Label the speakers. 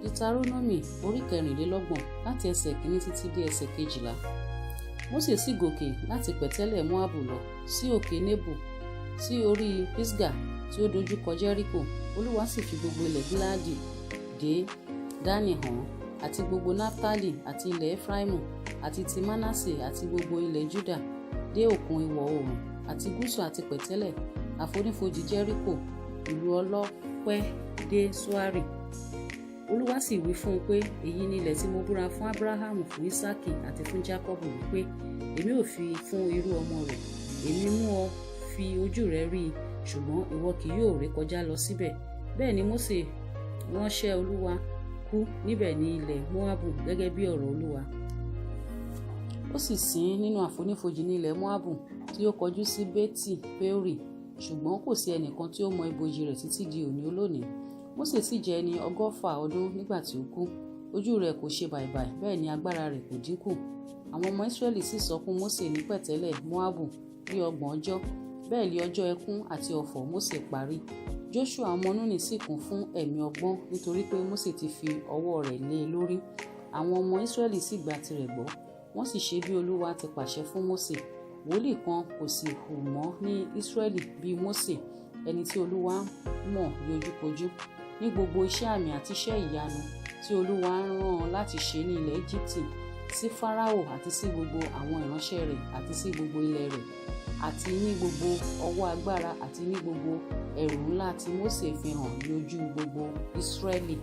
Speaker 1: Deuteronomy orí 13 láti ẹsẹ̀ 1 títí dé ẹsẹ̀ 12. Mósè sì gòkè láti pẹ̀tẹ́lẹ̀ Móábù lọ sí òkè Nebo sí orí Pisga tí ó dojúkọ Jẹ́ríkò. Olúwa sì fi gbogbo ilẹ̀ Gileadi dé Dani hàn, àti gbogbo Naftali àti ilẹ̀ Efraimu àti ti Manase àti gbogbo ilẹ̀ Juda dé òkun ìwọ̀ oòrùn àti gúúsù àti pẹ̀tẹ́lẹ̀ àfonífojì Jẹ́ríkò, ìlú ọlọ́pẹ́ dé Soari. Olúwa sì wí fún un pé, èyí ni ilẹ̀ tí mo búra fún Abrahamu, fún Isaki àti fún Jacobu wípé èmi ò fi fún irú ọmọ rẹ̀. Èmi mú ọ fi ojú rẹ rí i, ṣùgbọ́n ìwọ kì yóò ré kọjá lọ síbẹ̀. Bẹ́ẹ̀ ni Mósè ránṣẹ́ Olúwa kú níbẹ̀ ní ilẹ̀ Móábù gẹ́gẹ́ bí ọ̀rọ̀ Olúwa. Ó sì sìn nínú àfonífojì ní ilẹ̀ Móábù tí ó kọjú sí Beti Peori, ṣùgbọ́n kò sí ẹnìkan tí ó mọ ibojì rẹ̀ títí di òní olónìí. Mósè sì jẹ́ ẹni 100 ọdún nígbà tí ó kú. Ojú rẹ̀ kò ṣe bàìbàì, bẹ́ẹ̀ ni agbára rẹ̀ kò dínkù. Àwọn ọmọ Ísírẹ́lì sì sọkún Mósè ní pẹ̀tẹ́lẹ̀ Móábù bí 30 ọjọ́. Bẹ́ẹ̀ ni ọjọ́ ẹkún àti ọ̀fọ̀ Mósè parí. Jóṣúà ọmọ Núnì sì kún fún ẹ̀mí ọgbọ́n nítorí pé Mósè ti fi ọwọ́ rẹ̀ lé e lórí. Àwọn ọmọ Ísírẹ́lì sì gba tirẹ̀ gbọ́, wọ́n sì ṣe bí Olúwa ti pàṣẹ fún Mósè. Wòlíì kan kò sì hù mọ́ ní Ísírẹ́lì bí Mósè, ẹni tí Olúwa mọ̀ ní ojúkojú. Ní gbogbo iṣẹ́ àmì àti iṣẹ́ ìyanu tí Olúwa rán láti ṣe ní ilẹ̀ Íjíbítì, sí Fáráò àti sí gbogbo àwọn ìránṣẹ́ rẹ̀ àti sí gbogbo ilẹ̀ rẹ̀, àti ní gbogbo ọwọ́ agbára àti ní gbogbo ẹ̀rù ńlá tí Mósè fi hàn ní ojú gbogbo Ísírẹ́lì.